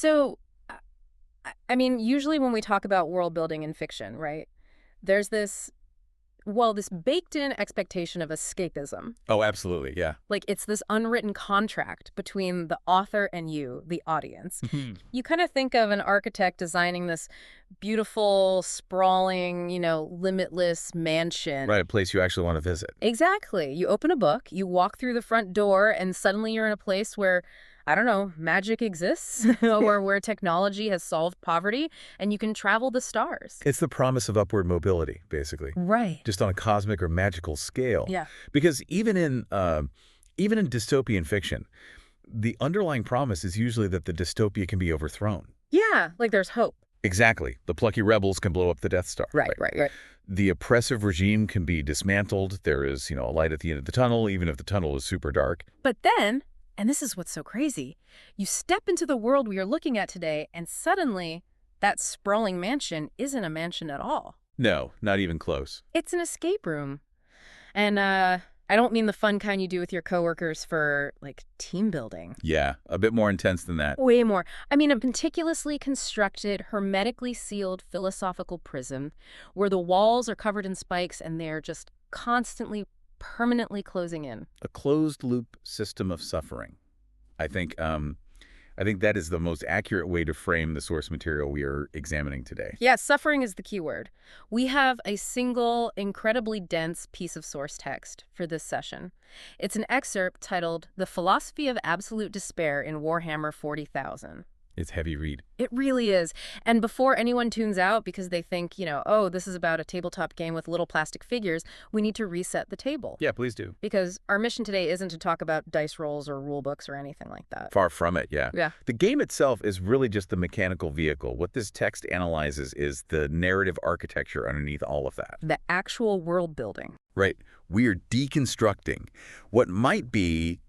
So, I mean, usually when we talk about world building in fiction, right, there's this baked-in expectation of escapism. Oh, absolutely, yeah. Like, it's this unwritten contract between the author and you, the audience. You kind of think of an architect designing this beautiful, sprawling, limitless mansion. Right, a place you actually want to visit. Exactly. You open a book, you walk through the front door, and suddenly you're in a place where, I don't know, magic exists, or where technology has solved poverty, and you can travel the stars. It's the promise of upward mobility, basically. Right. Just on a cosmic or magical scale. Yeah. Because even in dystopian fiction, the underlying promise is usually that the dystopia can be overthrown. Yeah, like there's hope. Exactly. The plucky rebels can blow up the Death Star. Right. The oppressive regime can be dismantled. There is, a light at the end of the tunnel, even if the tunnel is super dark. But then, and this is what's so crazy, you step into the world we are looking at today, and suddenly that sprawling mansion isn't a mansion at all. No, not even close. It's an escape room. And I don't mean the fun kind you do with your coworkers for, like, team building. Yeah, a bit more intense than that. Way more. I mean, a meticulously constructed, hermetically sealed philosophical prison where the walls are covered in spikes and they're just constantly, permanently closing in. A closed-loop system of suffering. I think that is the most accurate way to frame the source material we are examining today. Yeah, suffering is the key word. We have a single, incredibly dense piece of source text for this session. It's an excerpt titled The Philosophy of Absolute Despair in Warhammer 40,000. It's heavy read. It really is. And before anyone tunes out because they think, oh, this is about a tabletop game with little plastic figures, we need to reset the table. Yeah, please do. Because our mission today isn't to talk about dice rolls or rule books or anything like that. Far from it, yeah. Yeah. The game itself is really just the mechanical vehicle. What this text analyzes is the narrative architecture underneath all of that. The actual world building. Right. We are deconstructing what might be,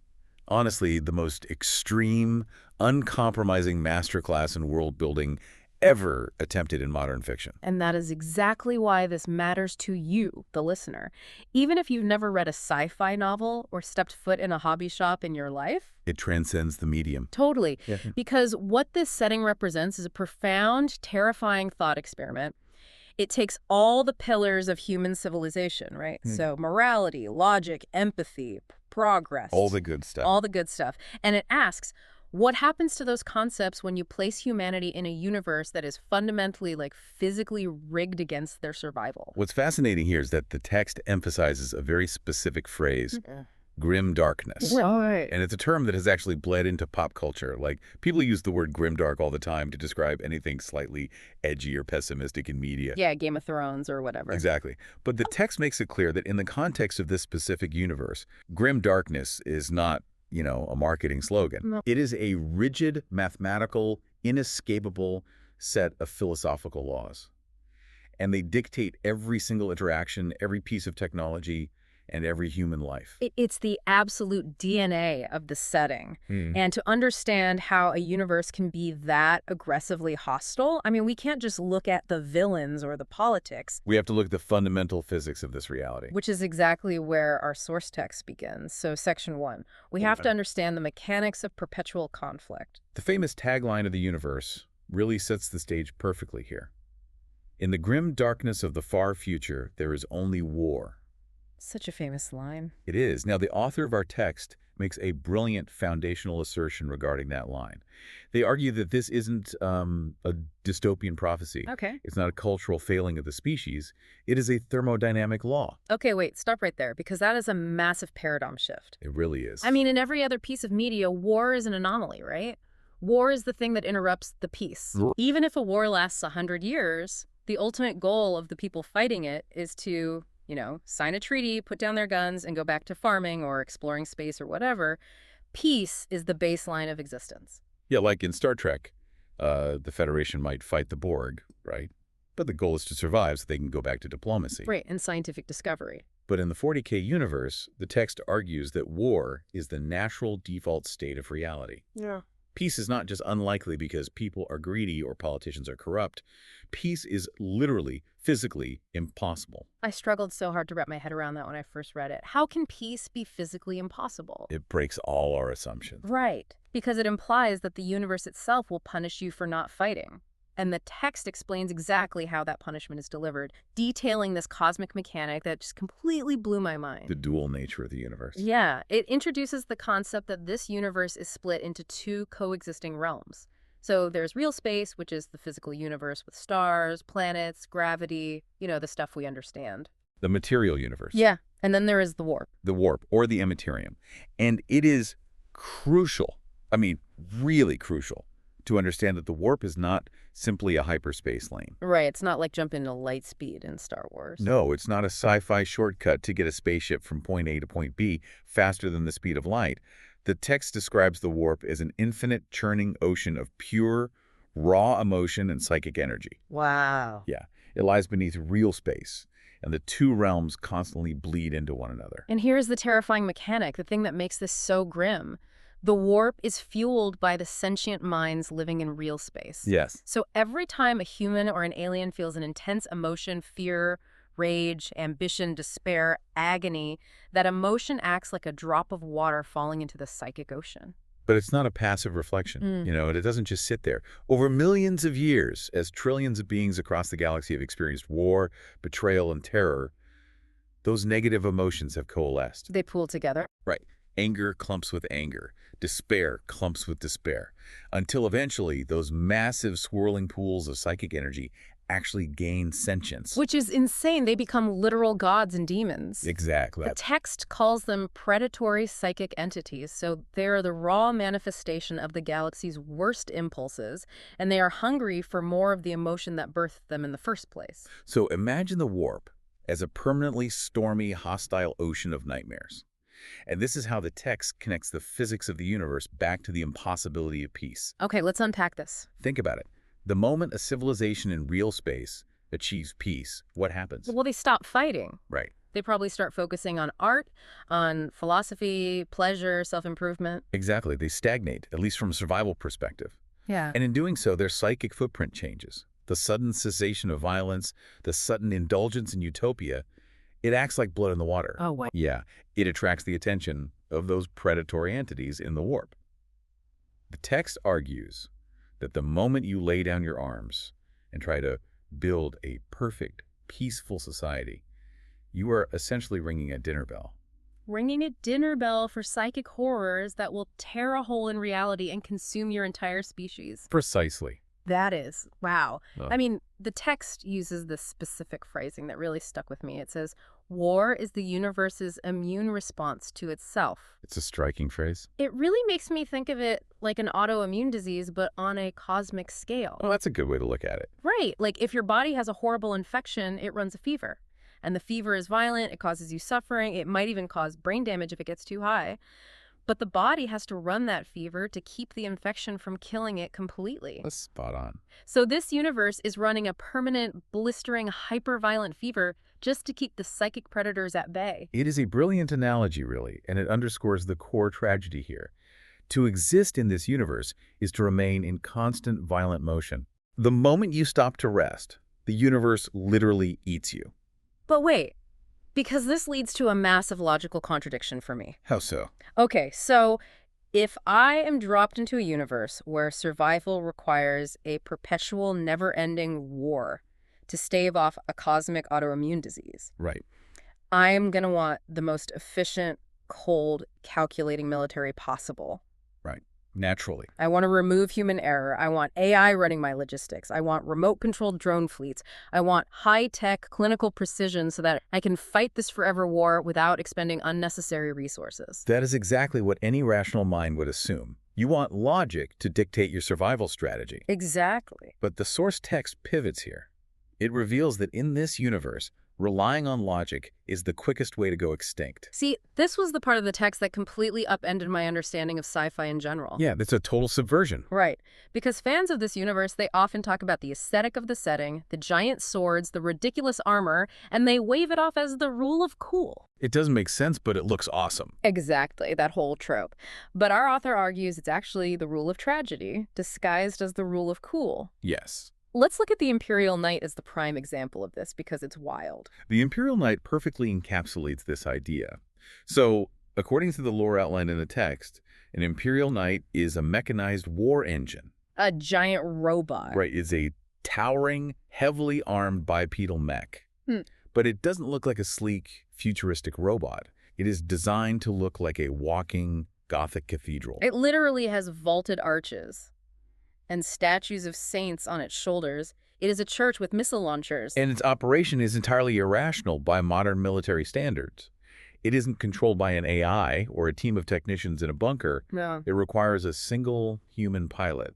honestly, the most extreme, uncompromising masterclass in world building ever attempted in modern fiction. And that is exactly why this matters to you, the listener. Even if you've never read a sci-fi novel or stepped foot in a hobby shop in your life. It transcends the medium. Totally. Yeah. Because what this setting represents is a profound, terrifying thought experiment. It takes all the pillars of human civilization, right? So morality, logic, empathy, progress. All the good stuff. All the good stuff. And it asks, what happens to those concepts when you place humanity in a universe that is fundamentally, like, physically rigged against their survival? What's fascinating here is that the text emphasizes a very specific phrase, grim darkness. Right. And it's a term that has actually bled into pop culture. Like, people use the word grimdark all the time to describe anything slightly edgy or pessimistic in media. Yeah, Game of Thrones or whatever. Exactly. But the text makes it clear that in the context of this specific universe, grim darkness is not, a marketing slogan. No. It is a rigid, mathematical, inescapable set of philosophical laws. And they dictate every single interaction, every piece of technology, and every human life. It's the absolute DNA of the setting. And to understand how a universe can be that aggressively hostile, I mean, we can't just look at the villains or the politics. We have to look at the fundamental physics of this reality. Which is exactly where our source text begins. So section 1, we have to understand the mechanics of perpetual conflict. The famous tagline of the universe really sets the stage perfectly here. In the grim darkness of the far future, there is only war. Such a famous line. It is. Now, the author of our text makes a brilliant foundational assertion regarding that line. They argue that this isn't a dystopian prophecy. Okay. It's not a cultural failing of the species. It is a thermodynamic law. Okay, wait, stop right there, because that is a massive paradigm shift. It really is. I mean, in every other piece of media, war is an anomaly, right? War is the thing that interrupts the peace. Even if a war lasts 100 years, the ultimate goal of the people fighting it is to sign a treaty, put down their guns, and go back to farming or exploring space or whatever. Peace is the baseline of existence. Yeah, like in Star Trek, the Federation might fight the Borg, right? But the goal is to survive so they can go back to diplomacy. Right, and scientific discovery. But in the 40K universe, the text argues that war is the natural default state of reality. Yeah. Peace is not just unlikely because people are greedy or politicians are corrupt. Peace is literally, physically impossible. I struggled so hard to wrap my head around that when I first read it. How can peace be physically impossible? It breaks all our assumptions. Right, because it implies that the universe itself will punish you for not fighting. And the text explains exactly how that punishment is delivered, detailing this cosmic mechanic that just completely blew my mind. The dual nature of the universe. Yeah, it introduces the concept that this universe is split into two coexisting realms. So there's real space, which is the physical universe with stars, planets, gravity, the stuff we understand. The material universe. Yeah, and then there is the warp. The warp, or the immaterium. And it is crucial, I mean, really crucial, to understand that the warp is not simply a hyperspace lane. Right, it's not like jumping to light speed in Star Wars. No, it's not a sci-fi shortcut to get a spaceship from point A to point B faster than the speed of light. The text describes the warp as an infinite churning ocean of pure, raw emotion and psychic energy. Wow. Yeah, it lies beneath real space, and the two realms constantly bleed into one another. And here's the terrifying mechanic, the thing that makes this so grim. The warp is fueled by the sentient minds living in real space. Yes. So every time a human or an alien feels an intense emotion, fear, rage, ambition, despair, agony, that emotion acts like a drop of water falling into the psychic ocean. But it's not a passive reflection. It doesn't just sit there. Over millions of years, as trillions of beings across the galaxy have experienced war, betrayal, and terror, those negative emotions have coalesced. They pool together. Right. Anger clumps with anger. Despair clumps with despair. Until eventually, those massive swirling pools of psychic energy actually gain sentience. Which is insane. They become literal gods and demons. Exactly. The text calls them predatory psychic entities, so they are the raw manifestation of the galaxy's worst impulses, and they are hungry for more of the emotion that birthed them in the first place. So imagine the warp as a permanently stormy, hostile ocean of nightmares. And this is how the text connects the physics of the universe back to the impossibility of peace. Okay, let's unpack this. Think about it. The moment a civilization in real space achieves peace, what happens? Well, they stop fighting. Right. They probably start focusing on art, on philosophy, pleasure, self-improvement. Exactly. They stagnate, at least from a survival perspective. Yeah. And in doing so, their psychic footprint changes. The sudden cessation of violence, the sudden indulgence in utopia, it acts like blood in the water. Oh, wow. Yeah, it attracts the attention of those predatory entities in the warp. The text argues that the moment you lay down your arms and try to build a perfect, peaceful society, you are essentially ringing a dinner bell. Ringing a dinner bell for psychic horrors that will tear a hole in reality and consume your entire species. Precisely. That is. Wow. Ugh. I mean, the text uses this specific phrasing that really stuck with me. It says, war is the universe's immune response to itself. It's a striking phrase. It really makes me think of it like an autoimmune disease, but on a cosmic scale. Well, that's a good way to look at it. Right. Like if your body has a horrible infection, it runs a fever. And the fever is violent, it causes you suffering, it might even cause brain damage if it gets too high. But the body has to run that fever to keep the infection from killing it completely. That's spot on. So this universe is running a permanent, blistering, hyper-violent fever just to keep the psychic predators at bay. It is a brilliant analogy, really, and it underscores the core tragedy here. To exist in this universe is to remain in constant violent motion. The moment you stop to rest, the universe literally eats you. But wait, because this leads to a massive logical contradiction for me. How so? Okay, so if I am dropped into a universe where survival requires a perpetual, never-ending war to stave off a cosmic autoimmune disease, Right. I'm going to want the most efficient, cold, calculating military possible. Right. Naturally. I want to remove human error. I want AI running my logistics. I want remote-controlled drone fleets. I want high-tech clinical precision so that I can fight this forever war without expending unnecessary resources. That is exactly what any rational mind would assume. You want logic to dictate your survival strategy. Exactly. But the source text pivots here. It reveals that in this universe, Relying on logic is the quickest way to go extinct. See, this was the part of the text that completely upended my understanding of sci-fi in general. Yeah, that's a total subversion. Right. Because fans of this universe, they often talk about the aesthetic of the setting, the giant swords, the ridiculous armor, and they wave it off as the rule of cool. It doesn't make sense, but it looks awesome. Exactly, that whole trope. But our author argues it's actually the rule of tragedy, disguised as the rule of cool. Yes. Let's look at the Imperial Knight as the prime example of this because it's wild. The Imperial Knight perfectly encapsulates this idea. So, according to the lore outlined in the text, an Imperial Knight is a mechanized war engine. A giant robot. Right, it's a towering, heavily armed bipedal mech. But it doesn't look like a sleek, futuristic robot. It is designed to look like a walking Gothic cathedral. It literally has vaulted arches and statues of saints on its shoulders. It is a church with missile launchers. And its operation is entirely irrational by modern military standards. It isn't controlled by an AI or a team of technicians in a bunker. No. It requires a single human pilot.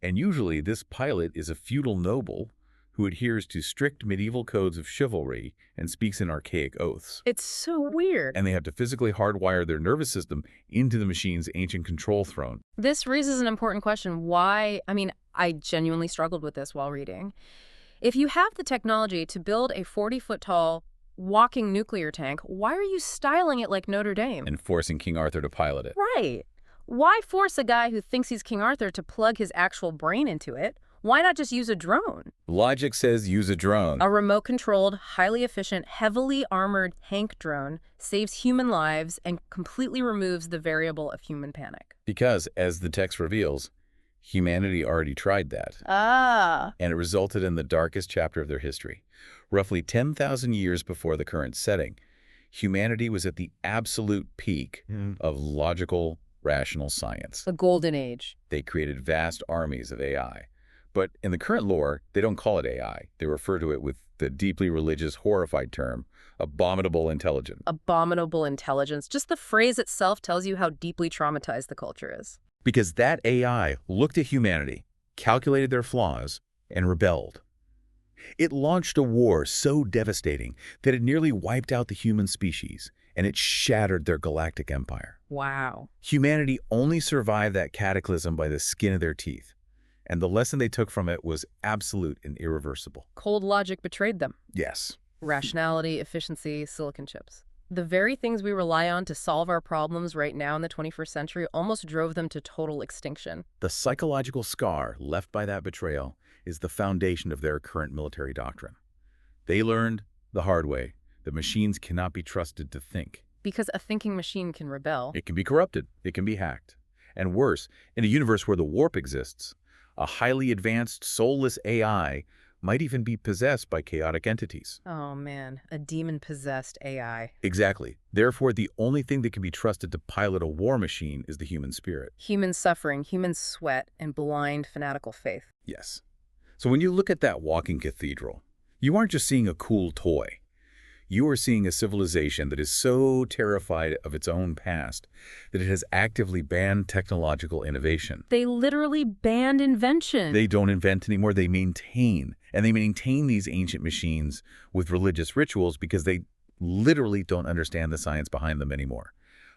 And usually this pilot is a feudal noble who adheres to strict medieval codes of chivalry and speaks in archaic oaths. It's so weird. And they have to physically hardwire their nervous system into the machine's ancient control throne. This raises an important question. Why? I genuinely struggled with this while reading. If you have the technology to build a 40-foot-tall walking nuclear tank, why are you styling it like Notre Dame? And forcing King Arthur to pilot it. Right. Why force a guy who thinks he's King Arthur to plug his actual brain into it? Why not just use a drone? Logic says use a drone. A remote-controlled, highly efficient, heavily armored tank drone saves human lives and completely removes the variable of human panic. Because, as the text reveals, humanity already tried that. Ah. And it resulted in the darkest chapter of their history. Roughly 10,000 years before the current setting, humanity was at the absolute peak of logical, rational science. The golden age. They created vast armies of AI. But in the current lore, they don't call it AI. They refer to it with the deeply religious, horrified term, abominable intelligence. Abominable intelligence. Just the phrase itself tells you how deeply traumatized the culture is. Because that AI looked at humanity, calculated their flaws, and rebelled. It launched a war so devastating that it nearly wiped out the human species, and it shattered their galactic empire. Wow. Humanity only survived that cataclysm by the skin of their teeth. And the lesson they took from it was absolute and irreversible. Cold logic betrayed them. Yes. Rationality, efficiency, silicon chips. The very things we rely on to solve our problems right now in the 21st century almost drove them to total extinction. The psychological scar left by that betrayal is the foundation of their current military doctrine. They learned the hard way that machines cannot be trusted to think. Because a thinking machine can rebel. It can be corrupted. It can be hacked. And worse, in a universe where the warp exists, a highly advanced, soulless AI might even be possessed by chaotic entities. Oh man, a demon-possessed AI. Exactly. Therefore, the only thing that can be trusted to pilot a war machine is the human spirit. Human suffering, human sweat, and blind, fanatical faith. Yes. So when you look at that walking cathedral, you aren't just seeing a cool toy. You are seeing a civilization that is so terrified of its own past that it has actively banned technological innovation. They literally banned invention. They don't invent anymore, they maintain. And they maintain these ancient machines with religious rituals because they literally don't understand the science behind them anymore.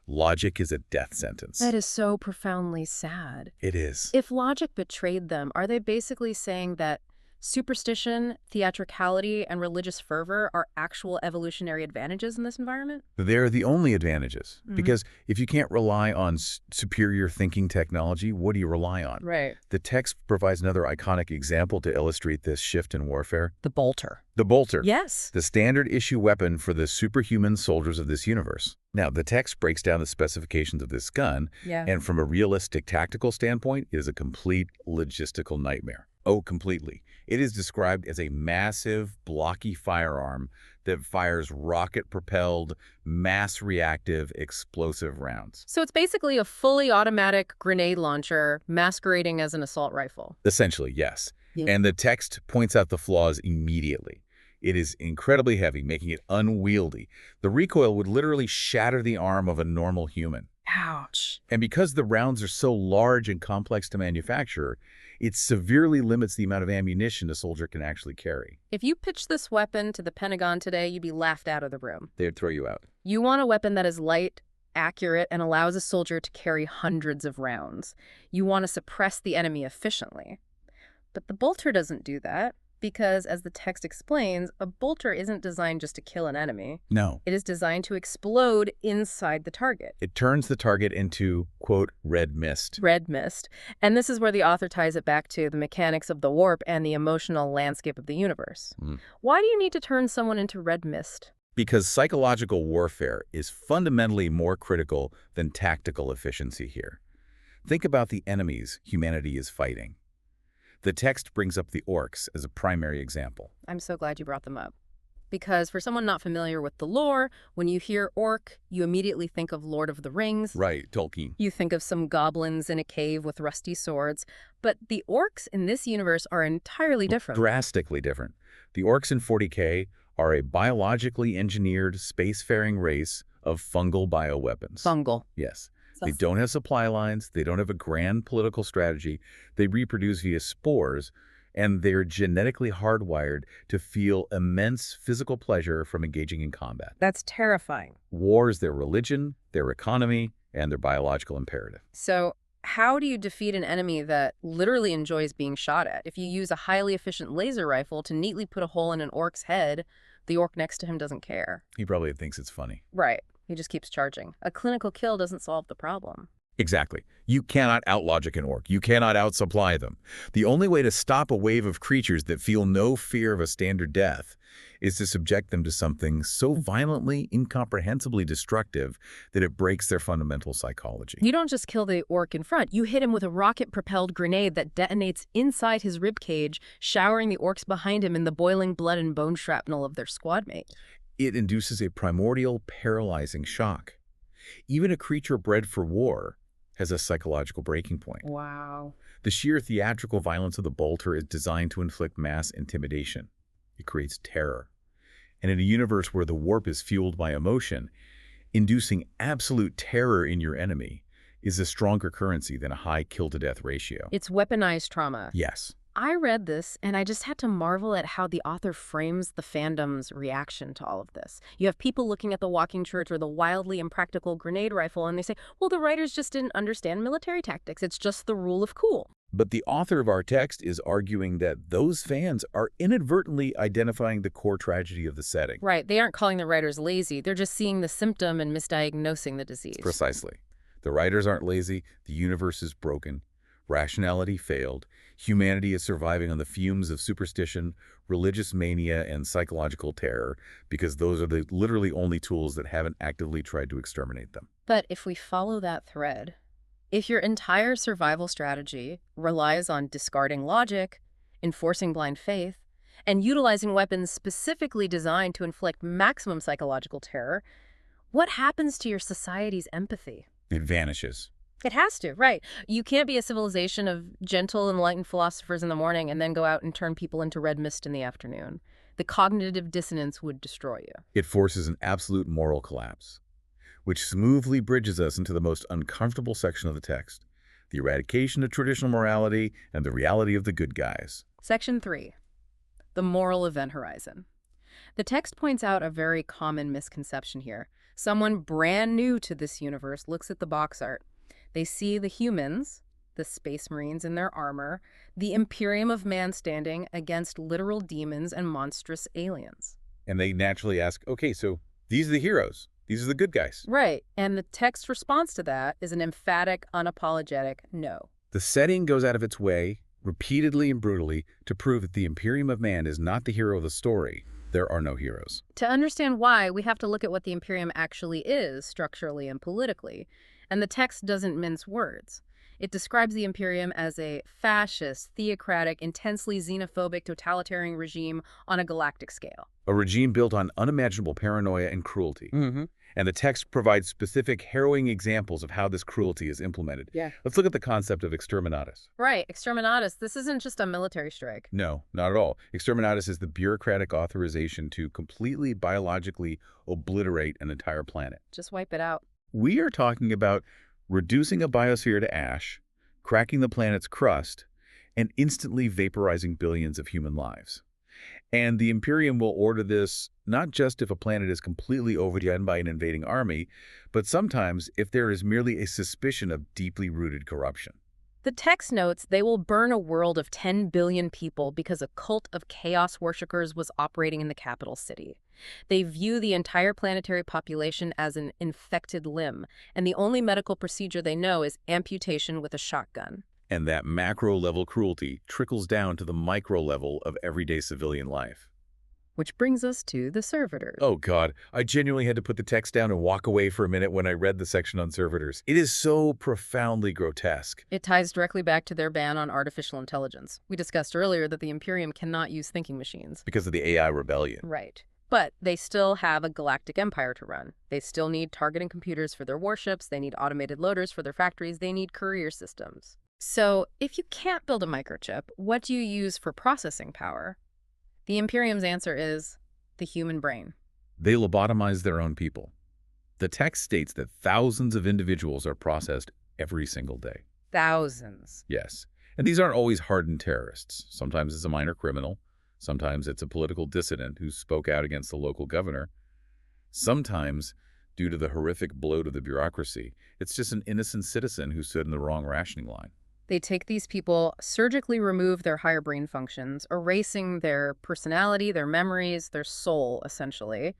Logic is a death sentence. That is so profoundly sad. It is. If logic betrayed them, are they basically saying that superstition, theatricality, and religious fervor are actual evolutionary advantages in this environment? They're the only advantages. Because if you can't rely on superior thinking technology, what do you rely on? Right. The text provides another iconic example to illustrate this shift in warfare. The bolter. The bolter. Yes. The standard issue weapon for the superhuman soldiers of this universe. Now, the text breaks down the specifications of this gun, and from a realistic tactical standpoint, it is a complete logistical nightmare. Oh, completely. It is described as a massive, blocky firearm that fires rocket-propelled, mass-reactive, explosive rounds. So it's basically a fully automatic grenade launcher masquerading as an assault rifle. Essentially, yes. Yeah. And the text points out the flaws immediately. It is incredibly heavy, making it unwieldy. The recoil would literally shatter the arm of a normal human. Ouch. And because the rounds are so large and complex to manufacture, It severely limits the amount of ammunition a soldier can actually carry. If you pitched this weapon to the Pentagon today, you'd be laughed out of the room. They'd throw you out. You want a weapon that is light, accurate, and allows a soldier to carry hundreds of rounds. You want to suppress the enemy efficiently. But the bolter doesn't do that because, as the text explains, a bolter isn't designed just to kill an enemy. No. It is designed to explode inside the target. It turns the target into, quote, red mist. Red mist. And this is where the author ties it back to the mechanics of the warp and the emotional landscape of the universe. Why do you need to turn someone into red mist? Because psychological warfare is fundamentally more critical than tactical efficiency here. Think about the enemies humanity is fighting. The text brings up the orcs as a primary example. I'm so glad you brought them up. Because for someone not familiar with the lore, when you hear orc, you immediately think of Lord of the Rings. Right, Tolkien. You think of some goblins in a cave with rusty swords. But the orcs in this universe are entirely different. Drastically different. The orcs in 40K are a biologically engineered spacefaring race of fungal bioweapons. Fungal. Yes. They don't have supply lines. They don't have a grand political strategy. They reproduce via spores, and they're genetically hardwired to feel immense physical pleasure from engaging in combat. That's terrifying. War is their religion, their economy, and their biological imperative. So how do you defeat an enemy that literally enjoys being shot at? If you use a highly efficient laser rifle to neatly put a hole in an orc's head, the orc next to him doesn't care. He probably thinks it's funny. Right. He just keeps charging. A clinical kill doesn't solve the problem. Exactly. You cannot outlogic an orc. You cannot outsupply them. The only way to stop a wave of creatures that feel no fear of a standard death is to subject them to something so violently, incomprehensibly destructive that it breaks their fundamental psychology. You don't just kill the orc in front. You hit him with a rocket-propelled grenade that detonates inside his ribcage, showering the orcs behind him in the boiling blood and bone shrapnel of their squad mate. It induces a primordial, paralyzing shock. Even a creature bred for war has a psychological breaking point. Wow. The sheer theatrical violence of the bolter is designed to inflict mass intimidation. It creates terror. And in a universe where the warp is fueled by emotion, inducing absolute terror in your enemy is a stronger currency than a high kill-to-death ratio. It's weaponized trauma. Yes. I read this, and I just had to marvel at how the author frames the fandom's reaction to all of this. You have people looking at the walking church or the wildly impractical grenade rifle, and they say, well, the writers just didn't understand military tactics. It's just the rule of cool. But the author of our text is arguing that those fans are inadvertently identifying the core tragedy of the setting. Right. They aren't calling the writers lazy. They're just seeing the symptom and misdiagnosing the disease. Precisely. The writers aren't lazy. The universe is broken. Rationality failed. Humanity is surviving on the fumes of superstition, religious mania, and psychological terror because those are the literally only tools that haven't actively tried to exterminate them. But if we follow that thread, if your entire survival strategy relies on discarding logic, enforcing blind faith, and utilizing weapons specifically designed to inflict maximum psychological terror, what happens to your society's empathy? It vanishes. It has to, right. You can't be a civilization of gentle, enlightened philosophers in the morning and then go out and turn people into red mist in the afternoon. The cognitive dissonance would destroy you. It forces an absolute moral collapse, which smoothly bridges us into the most uncomfortable section of the text, the eradication of traditional morality and the reality of the good guys. Section 3. The moral event horizon. The text points out a very common misconception here. Someone brand new to this universe looks at the box art. They see the humans, the space marines in their armor, the Imperium of man standing against literal demons and monstrous aliens. And they naturally ask, okay, so these are the heroes. These are the good guys. Right. And the text's response to that is an emphatic, unapologetic no. The setting goes out of its way, repeatedly and brutally, to prove that the Imperium of man is not the hero of the story. There are no heroes. To understand why, we have to look at what the Imperium actually is, structurally and politically. And the text doesn't mince words. It describes the Imperium as a fascist, theocratic, intensely xenophobic totalitarian regime on a galactic scale. A regime built on unimaginable paranoia and cruelty. And the text provides specific, harrowing examples of how this cruelty is implemented. Yeah. Let's look at the concept of exterminatus. Right. Exterminatus. This isn't just a military strike. No, not at all. Exterminatus is the bureaucratic authorization to completely biologically obliterate an entire planet. Just wipe it out. We are talking about reducing a biosphere to ash, cracking the planet's crust, and instantly vaporizing billions of human lives. And the Imperium will order this not just if a planet is completely overrun by an invading army, but sometimes if there is merely a suspicion of deeply rooted corruption. The text notes they will burn a world of 10 billion people because a cult of chaos worshippers was operating in the capital city. They view the entire planetary population as an infected limb, and the only medical procedure they know is amputation with a shotgun. And that macro-level cruelty trickles down to the micro-level of everyday civilian life. Which brings us to the servitors. Oh God, I genuinely had to put the text down and walk away for a minute when I read the section on servitors. It is so profoundly grotesque. It ties directly back to their ban on artificial intelligence. We discussed earlier that the Imperium cannot use thinking machines. Because of the AI rebellion. Right. But they still have a galactic empire to run. They still need targeting computers for their warships, they need automated loaders for their factories, they need courier systems. So, if you can't build a microchip, what do you use for processing power? The Imperium's answer is the human brain. They lobotomize their own people. The text states that thousands of individuals are processed every single day. Thousands. Yes. And these aren't always hardened terrorists. Sometimes it's a minor criminal. Sometimes it's a political dissident who spoke out against the local governor. Sometimes, due to the horrific blow to the bureaucracy, it's just an innocent citizen who stood in the wrong rationing line. They take these people, surgically remove their higher brain functions, erasing their personality, their memories, their soul, essentially,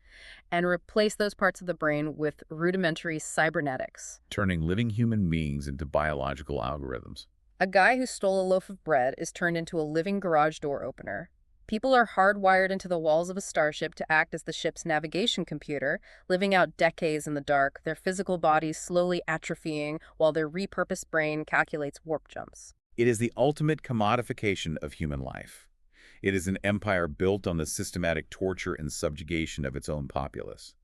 and replace those parts of the brain with rudimentary cybernetics. Turning living human beings into biological algorithms. A guy who stole a loaf of bread is turned into a living garage door opener. People are hardwired into the walls of a starship to act as the ship's navigation computer, living out decades in the dark, their physical bodies slowly atrophying while their repurposed brain calculates warp jumps. It is the ultimate commodification of human life. It is an empire built on the systematic torture and subjugation of its own populace.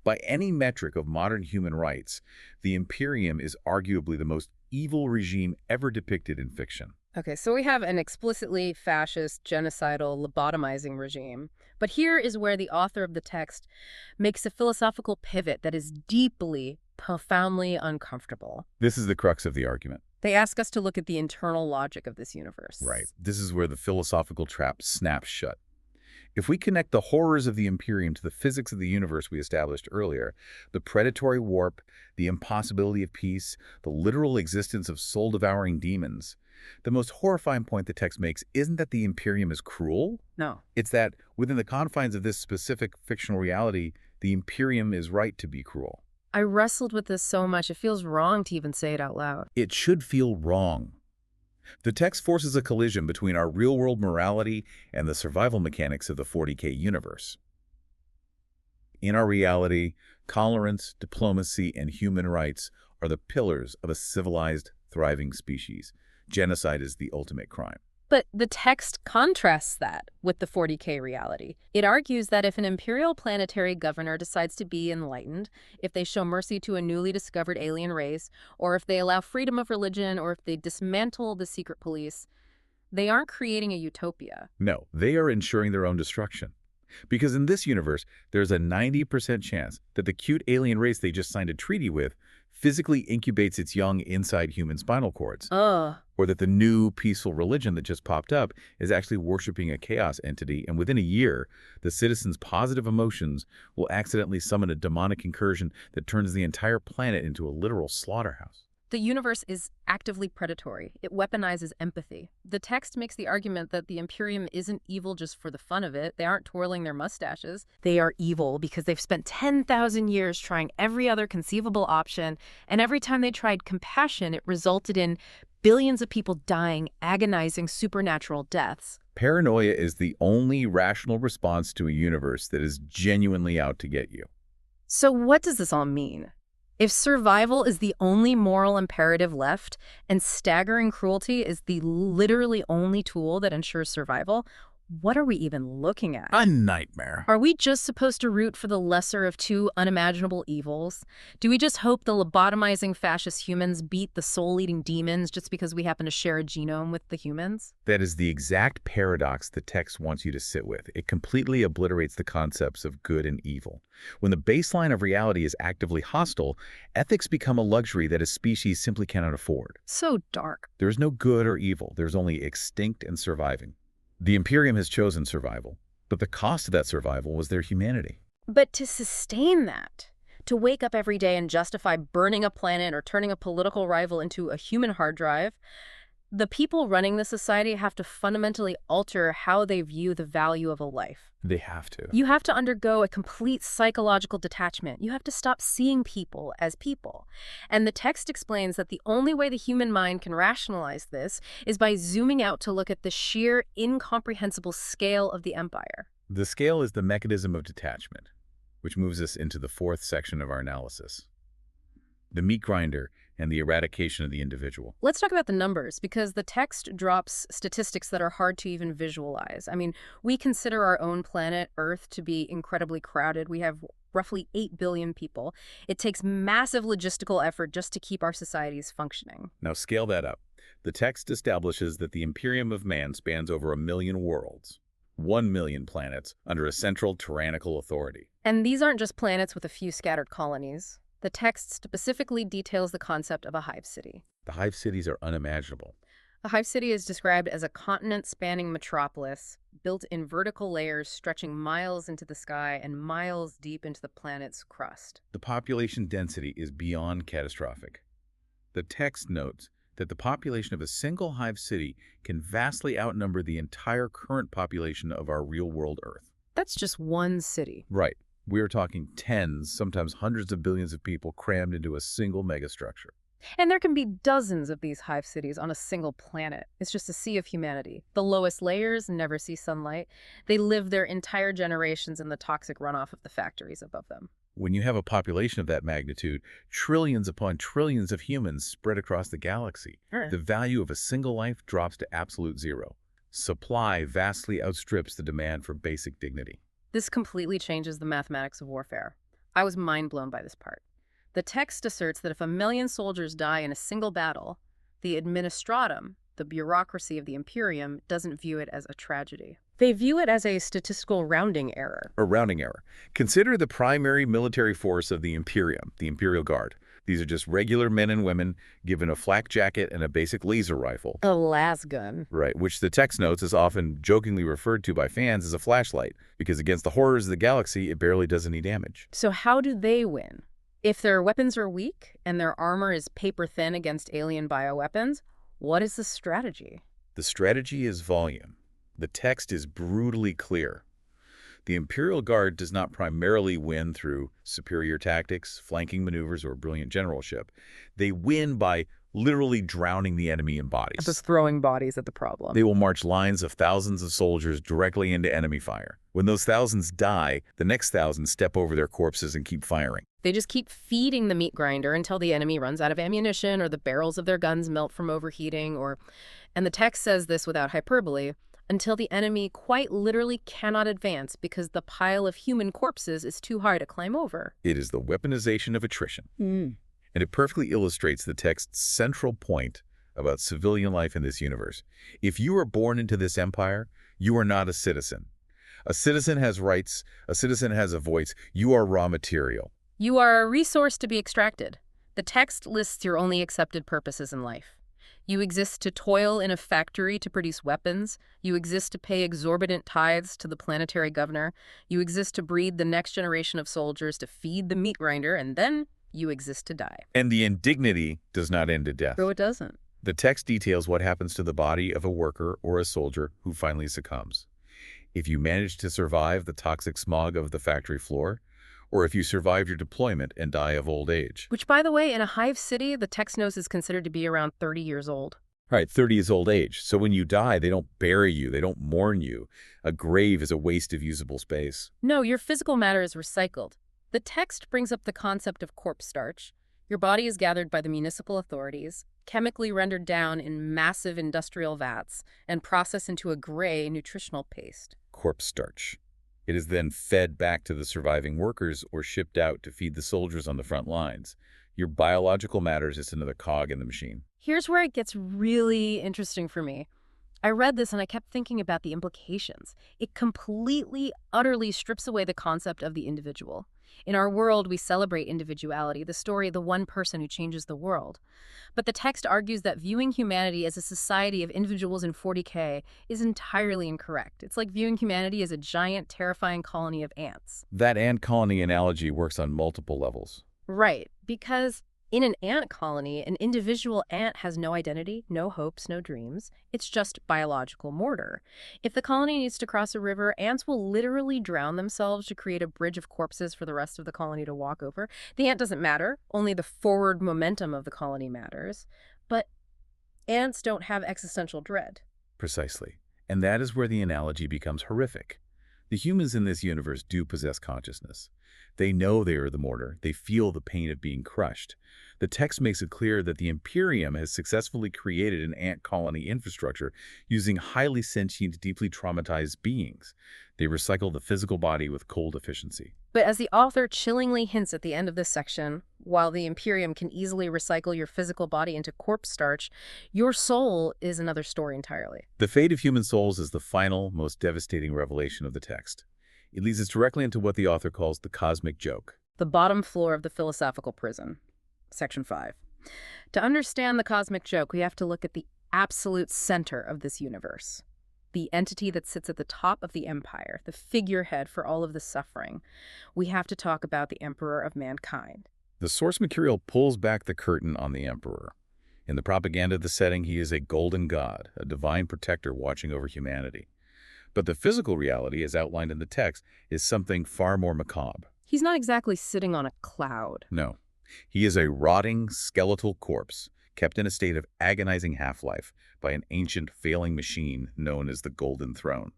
By any metric of modern human rights, the Imperium is arguably the most evil regime ever depicted in fiction. Okay, so we have an explicitly fascist, genocidal, lobotomizing regime. But here is where the author of the text makes a philosophical pivot that is deeply, profoundly uncomfortable. This is the crux of the argument. They ask us to look at the internal logic of this universe. Right. This is where the philosophical trap snaps shut. If we connect the horrors of the Imperium to the physics of the universe we established earlier, the predatory warp, the impossibility of peace, the literal existence of soul-devouring demons, the most horrifying point the text makes isn't that the Imperium is cruel. No. It's that within the confines of this specific fictional reality, the Imperium is right to be cruel. I wrestled with this so much, it feels wrong to even say it out loud. It should feel wrong. The text forces a collision between our real-world morality and the survival mechanics of the 40K universe. In our reality, tolerance, diplomacy, and human rights are the pillars of a civilized, thriving species. Genocide is the ultimate crime. But the text contrasts that with the 40K reality. It argues that if an imperial planetary governor decides to be enlightened, if they show mercy to a newly discovered alien race, or if they allow freedom of religion, or if they dismantle the secret police, they aren't creating a utopia. No, they are ensuring their own destruction. Because in this universe, there's a 90% chance that the cute alien race they just signed a treaty with physically incubates its young inside human spinal cords. Ugh. Or that the new peaceful religion that just popped up is actually worshiping a chaos entity, and within a year, the citizens' positive emotions will accidentally summon a demonic incursion that turns the entire planet into a literal slaughterhouse. The universe is actively predatory. It weaponizes empathy. The text makes the argument that the Imperium isn't evil just for the fun of it. They aren't twirling their mustaches. They are evil because they've spent 10,000 years trying every other conceivable option, and every time they tried compassion, it resulted in billions of people dying agonizing supernatural deaths. Paranoia is the only rational response to a universe that is genuinely out to get you. So what does this all mean? If survival is the only moral imperative left, and staggering cruelty is the literally only tool that ensures survival, What are we even looking at? A nightmare. Are we just supposed to root for the lesser of two unimaginable evils? Do we just hope the lobotomizing fascist humans beat the soul-eating demons just because we happen to share a genome with the humans? That is the exact paradox the text wants you to sit with. It completely obliterates the concepts of good and evil. When the baseline of reality is actively hostile, ethics become a luxury that a species simply cannot afford. So dark. There is no good or evil. There's only extinct and surviving. The Imperium has chosen survival, but the cost of that survival was their humanity. But to sustain that, to wake up every day and justify burning a planet or turning a political rival into a human hard drive, the people running the society have to fundamentally alter how they view the value of a life. They have to. You have to undergo a complete psychological detachment. You have to stop seeing people as people. And the text explains that the only way the human mind can rationalize this is by zooming out to look at the sheer, incomprehensible scale of the empire. The scale is the mechanism of detachment, which moves us into the fourth section of our analysis. The meat grinder and the eradication of the individual. Let's talk about the numbers, because the text drops statistics that are hard to even visualize. I mean, we consider our own planet, Earth, to be incredibly crowded. We have roughly 8 billion people. It takes massive logistical effort just to keep our societies functioning. Now scale that up. The text establishes that the Imperium of Man spans over 1 million worlds, 1 million planets under a central tyrannical authority. And these aren't just planets with a few scattered colonies. The text specifically details the concept of a hive city. The hive cities are unimaginable. A hive city is described as a continent-spanning metropolis built in vertical layers stretching miles into the sky and miles deep into the planet's crust. The population density is beyond catastrophic. The text notes that the population of a single hive city can vastly outnumber the entire current population of our real-world Earth. That's just one city. Right. We are talking tens, sometimes hundreds of billions of people crammed into a single megastructure. And there can be dozens of these hive cities on a single planet. It's just a sea of humanity. The lowest layers never see sunlight. They live their entire generations in the toxic runoff of the factories above them. When you have a population of that magnitude, trillions upon trillions of humans spread across the galaxy, the value of a single life drops to absolute zero. Supply vastly outstrips the demand for basic dignity. This completely changes the mathematics of warfare. I was mind blown by this part. The text asserts that if 1 million soldiers die in a single battle, the administratum, the bureaucracy of the Imperium, doesn't view it as a tragedy. They view it as a statistical rounding error. A rounding error. Consider the primary military force of the Imperium, the Imperial Guard. These are just regular men and women given a flak jacket and a basic laser rifle. A las gun. Right, which the text notes is often jokingly referred to by fans as a flashlight, because against the horrors of the galaxy, it barely does any damage. So how do they win? If their weapons are weak and their armor is paper thin against alien bioweapons, what is the strategy? The strategy is volume. The text is brutally clear. The Imperial Guard does not primarily win through superior tactics, flanking maneuvers, or brilliant generalship. They win by literally drowning the enemy in bodies. Just throwing bodies at the problem. They will march lines of thousands of soldiers directly into enemy fire. When those thousands die, the next thousands step over their corpses and keep firing. They just keep feeding the meat grinder until the enemy runs out of ammunition or the barrels of their guns melt from overheating and the text says this without hyperbole, until the enemy quite literally cannot advance because the pile of human corpses is too high to climb over. It is the weaponization of attrition. And it perfectly illustrates the text's central point about civilian life in this universe. If you are born into this empire, you are not a citizen. A citizen has rights. A citizen has a voice. You are raw material. You are a resource to be extracted. The text lists your only accepted purposes in life. You exist to toil in a factory to produce weapons. You exist to pay exorbitant tithes to the planetary governor. You exist to breed the next generation of soldiers to feed the meat grinder, and then you exist to die. And the indignity does not end at death. No, it doesn't. The text details what happens to the body of a worker or a soldier who finally succumbs. If you manage to survive the toxic smog of the factory floor, or if you survive your deployment and die of old age. Which, by the way, in a hive city, the text knows is considered to be around 30 years old. Right, 30 is old age. So when you die, they don't bury you. They don't mourn you. A grave is a waste of usable space. No, your physical matter is recycled. The text brings up the concept of corpse starch. Your body is gathered by the municipal authorities, chemically rendered down in massive industrial vats and processed into a gray nutritional paste. Corpse starch. It is then fed back to the surviving workers or shipped out to feed the soldiers on the front lines. Your biological matter is just another cog in the machine. Here's where it gets really interesting for me. I read this and I kept thinking about the implications. It completely, utterly strips away the concept of the individual. In our world, we celebrate individuality, the story of the one person who changes the world. But the text argues that viewing humanity as a society of individuals in 40K is entirely incorrect. It's like viewing humanity as a giant, terrifying colony of ants. That ant colony analogy works on multiple levels. Right, because in an ant colony, an individual ant has no identity, no hopes, no dreams. It's just biological mortar. If the colony needs to cross a river, ants will literally drown themselves to create a bridge of corpses for the rest of the colony to walk over. The ant doesn't matter. Only the forward momentum of the colony matters. But ants don't have existential dread. Precisely. And that is where the analogy becomes horrific. The humans in this universe do possess consciousness. They know they are the mortar. They feel the pain of being crushed. The text makes it clear that the Imperium has successfully created an ant colony infrastructure using highly sentient, deeply traumatized beings. They recycle the physical body with cold efficiency. But as the author chillingly hints at the end of this section, while the Imperium can easily recycle your physical body into corpse starch, your soul is another story entirely. The fate of human souls is the final, most devastating revelation of the text. It leads us directly into what the author calls the cosmic joke. The bottom floor of the philosophical prison. Section 5. To understand the cosmic joke, we have to look at the absolute center of this universe. The entity that sits at the top of the empire, the figurehead for all of the suffering. We have to talk about the Emperor of Mankind. The source material pulls back the curtain on the Emperor. In the propaganda of the setting, he is a golden god, a divine protector watching over humanity. But the physical reality, as outlined in the text, is something far more macabre. He's not exactly sitting on a cloud. No. He is a rotting, skeletal corpse, kept in a state of agonizing half-life by an ancient, failing machine known as the Golden Throne.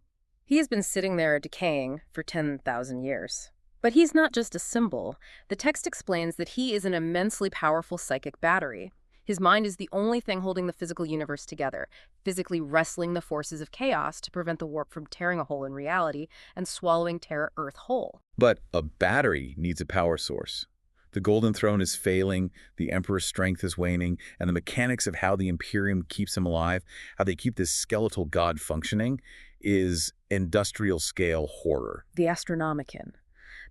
He has been sitting there decaying for 10,000 years. But he's not just a symbol. The text explains that he is an immensely powerful psychic battery. His mind is the only thing holding the physical universe together, physically wrestling the forces of chaos to prevent the warp from tearing a hole in reality and swallowing Terra Earth whole. But a battery needs a power source. The Golden Throne is failing, the Emperor's strength is waning, and the mechanics of how the Imperium keeps him alive, how they keep this skeletal god functioning, is industrial-scale horror. The Astronomicon.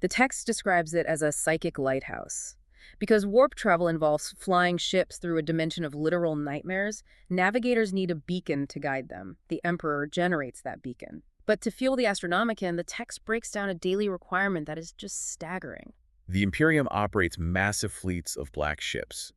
The text describes it as a psychic lighthouse. Because warp travel involves flying ships through a dimension of literal nightmares, navigators need a beacon to guide them. The Emperor generates that beacon. But to fuel the Astronomicon, the text breaks down a daily requirement that is just staggering. The Imperium operates massive fleets of black ships.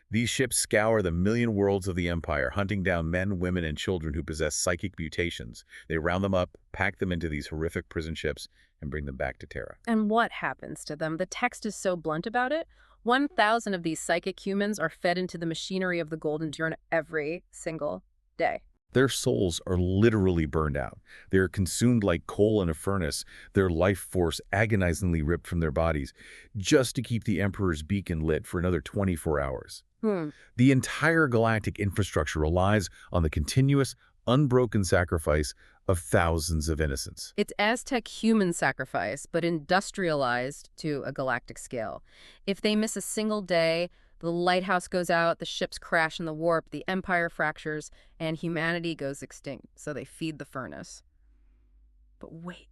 These ships scour the million worlds of the Empire, hunting down men, women, and children who possess psychic mutations. They round them up, pack them into these horrific prison ships, and bring them back to Terra. And what happens to them? The text is so blunt about it. 1,000 of these psychic humans are fed into the machinery of the Golden Throne every single day. Their souls are literally burned out. They are consumed like coal in a furnace, their life force agonizingly ripped from their bodies, just to keep the Emperor's beacon lit for another 24 hours. The entire galactic infrastructure relies on the continuous, unbroken sacrifice of thousands of innocents. It's Aztec human sacrifice, but industrialized to a galactic scale. If they miss a single day, the lighthouse goes out, the ships crash in the warp, the empire fractures, and humanity goes extinct, so they feed the furnace. But wait,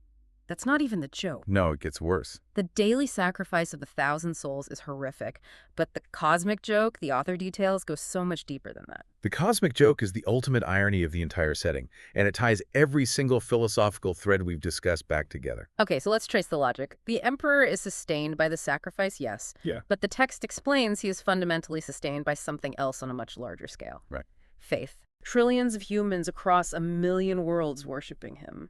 that's not even the joke. No, it gets worse. The daily sacrifice of 1,000 souls is horrific, but the cosmic joke, the author details, goes so much deeper than that. The cosmic joke is the ultimate irony of the entire setting, and it ties every single philosophical thread we've discussed back together. Okay, so let's trace the logic. The Emperor is sustained by the sacrifice, yes. Yeah. But the text explains he is fundamentally sustained by something else on a much larger scale. Right. Faith. Trillions of humans across 1 million worlds worshiping him.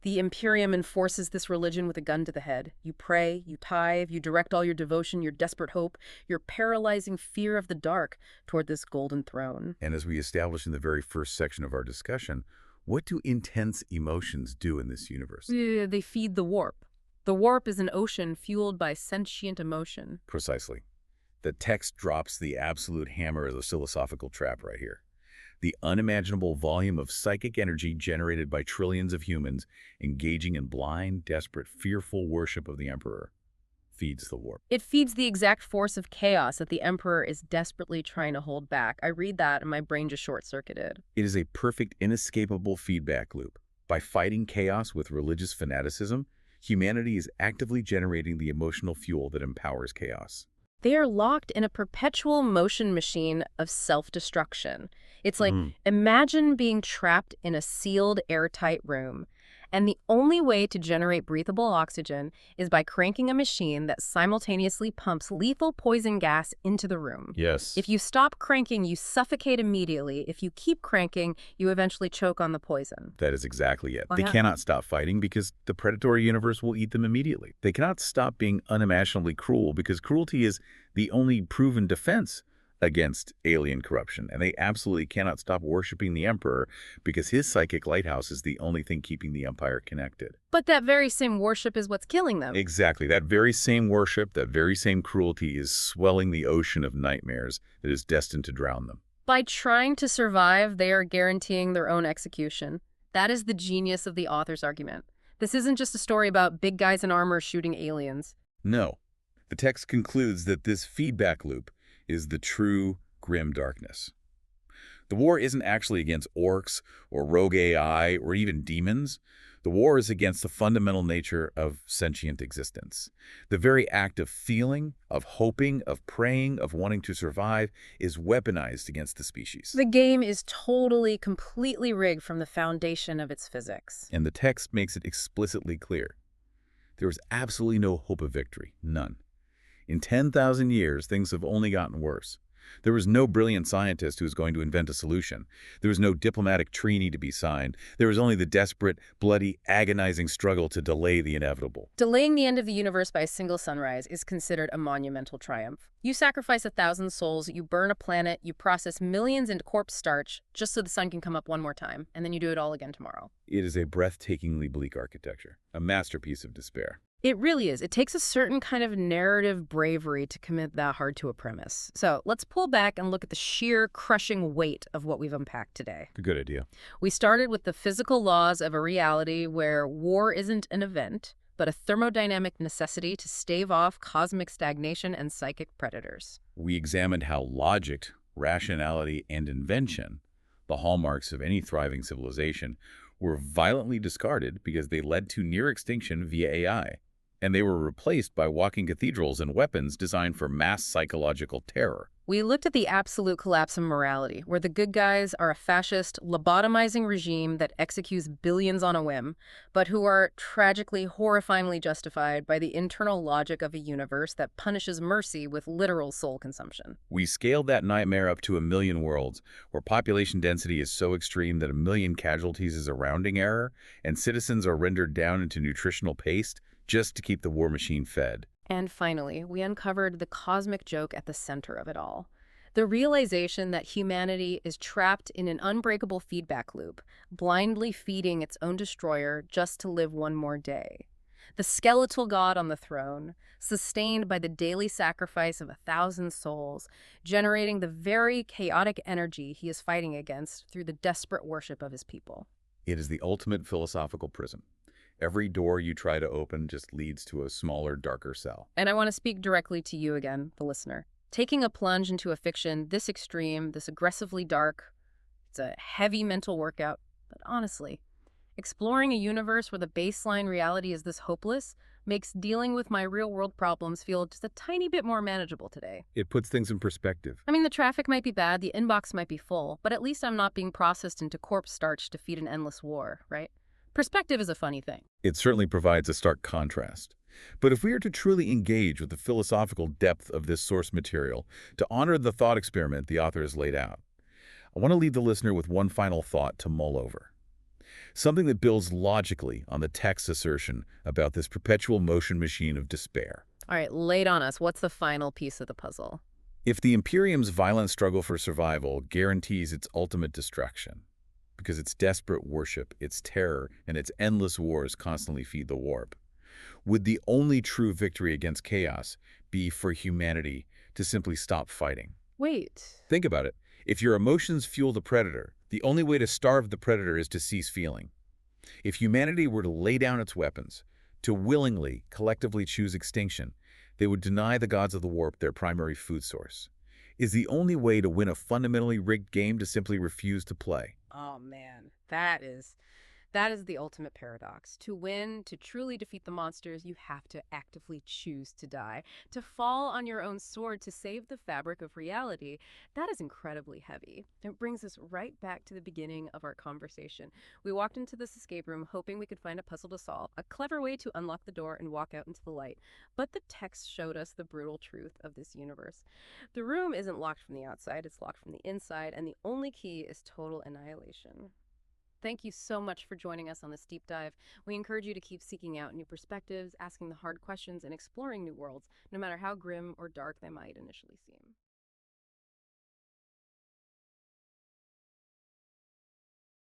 The Imperium enforces this religion with a gun to the head. You pray, you tithe, you direct all your devotion, your desperate hope, your paralyzing fear of the dark toward this Golden Throne. And as we established in the very first section of our discussion, what do intense emotions do in this universe? They feed the warp. The warp is an ocean fueled by sentient emotion. Precisely. The text drops the absolute hammer of the philosophical trap right here. The unimaginable volume of psychic energy generated by trillions of humans engaging in blind, desperate, fearful worship of the Emperor feeds the warp. It feeds the exact force of chaos that the Emperor is desperately trying to hold back. I read that and my brain just short-circuited. It is a perfect, inescapable feedback loop. By fighting chaos with religious fanaticism, humanity is actively generating the emotional fuel that empowers chaos. They are locked in a perpetual motion machine of self-destruction. It's like, imagine being trapped in a sealed, airtight room, and the only way to generate breathable oxygen is by cranking a machine that simultaneously pumps lethal poison gas into the room. Yes. If you stop cranking, you suffocate immediately. If you keep cranking, you eventually choke on the poison. That is exactly it. Oh, They yeah? cannot stop fighting because the predatory universe will eat them immediately. They cannot stop being unimaginably cruel because cruelty is the only proven defense against alien corruption. And they absolutely cannot stop worshiping the Emperor because his psychic lighthouse is the only thing keeping the Empire connected. But that very same worship is what's killing them. Exactly. That very same worship, that very same cruelty is swelling the ocean of nightmares that is destined to drown them. By trying to survive, they are guaranteeing their own execution. That is the genius of the author's argument. This isn't just a story about big guys in armor shooting aliens. No. The text concludes that this feedback loop is the true grim darkness. The war isn't actually against orcs or rogue AI or even demons. The war is against the fundamental nature of sentient existence. The very act of feeling, of hoping, of praying, of wanting to survive is weaponized against the species. The game is totally, completely rigged from the foundation of its physics. And the text makes it explicitly clear. There is absolutely no hope of victory, none. In 10,000 years, things have only gotten worse. There was no brilliant scientist who was going to invent a solution. There was no diplomatic treaty to be signed. There was only the desperate, bloody, agonizing struggle to delay the inevitable. Delaying the end of the universe by a single sunrise is considered a monumental triumph. You sacrifice 1,000 souls, you burn a planet, you process millions into corpse starch just so the sun can come up one more time, and then you do it all again tomorrow. It is a breathtakingly bleak architecture, a masterpiece of despair. It really is. It takes a certain kind of narrative bravery to commit that hard to a premise. So let's pull back and look at the sheer crushing weight of what we've unpacked today. A good idea. We started with the physical laws of a reality where war isn't an event, but a thermodynamic necessity to stave off cosmic stagnation and psychic predators. We examined how logic, rationality, and invention, the hallmarks of any thriving civilization, were violently discarded because they led to near extinction via AI. And they were replaced by walking cathedrals and weapons designed for mass psychological terror. We looked at the absolute collapse of morality, where the good guys are a fascist, lobotomizing regime that executes billions on a whim, but who are tragically, horrifyingly justified by the internal logic of a universe that punishes mercy with literal soul consumption. We scaled that nightmare up to 1 million worlds, where population density is so extreme that 1 million casualties is a rounding error, and citizens are rendered down into nutritional paste just to keep the war machine fed. And finally, we uncovered the cosmic joke at the center of it all. The realization that humanity is trapped in an unbreakable feedback loop, blindly feeding its own destroyer just to live one more day. The skeletal god on the throne, sustained by the daily sacrifice of 1,000 souls, generating the very chaotic energy he is fighting against through the desperate worship of his people. It is the ultimate philosophical prison. Every door you try to open just leads to a smaller, darker cell. And I want to speak directly to you again, the listener. Taking a plunge into a fiction this extreme, this aggressively dark, it's a heavy mental workout. But honestly, exploring a universe where the baseline reality is this hopeless makes dealing with my real-world problems feel just a tiny bit more manageable today. It puts things in perspective. I mean, the traffic might be bad, the inbox might be full, but at least I'm not being processed into corpse starch to feed an endless war, right? Perspective is a funny thing. It certainly provides a stark contrast. But if we are to truly engage with the philosophical depth of this source material, to honor the thought experiment the author has laid out, I want to leave the listener with one final thought to mull over. Something that builds logically on the text's assertion about this perpetual motion machine of despair. All right, lay it on us. What's the final piece of the puzzle? If the Imperium's violent struggle for survival guarantees its ultimate destruction, because its desperate worship, its terror, and its endless wars constantly feed the warp, would the only true victory against chaos be for humanity to simply stop fighting. Wait. Think about it. If your emotions fuel the predator, the only way to starve the predator is to cease feeling. If humanity were to lay down its weapons, to willingly, collectively choose extinction, they would deny the gods of the warp their primary food source. Is the only way to win a fundamentally rigged game to simply refuse to play? Oh man, that is the ultimate paradox. To win, to truly defeat the monsters, you have to actively choose to die. To fall on your own sword to save the fabric of reality, that is incredibly heavy. It brings us right back to the beginning of our conversation. We walked into this escape room hoping we could find a puzzle to solve, a clever way to unlock the door and walk out into the light. But the text showed us the brutal truth of this universe. The room isn't locked from the outside, it's locked from the inside, and the only key is total annihilation. Thank you so much for joining us on this deep dive. We encourage you to keep seeking out new perspectives, asking the hard questions, and exploring new worlds, no matter how grim or dark they might initially seem.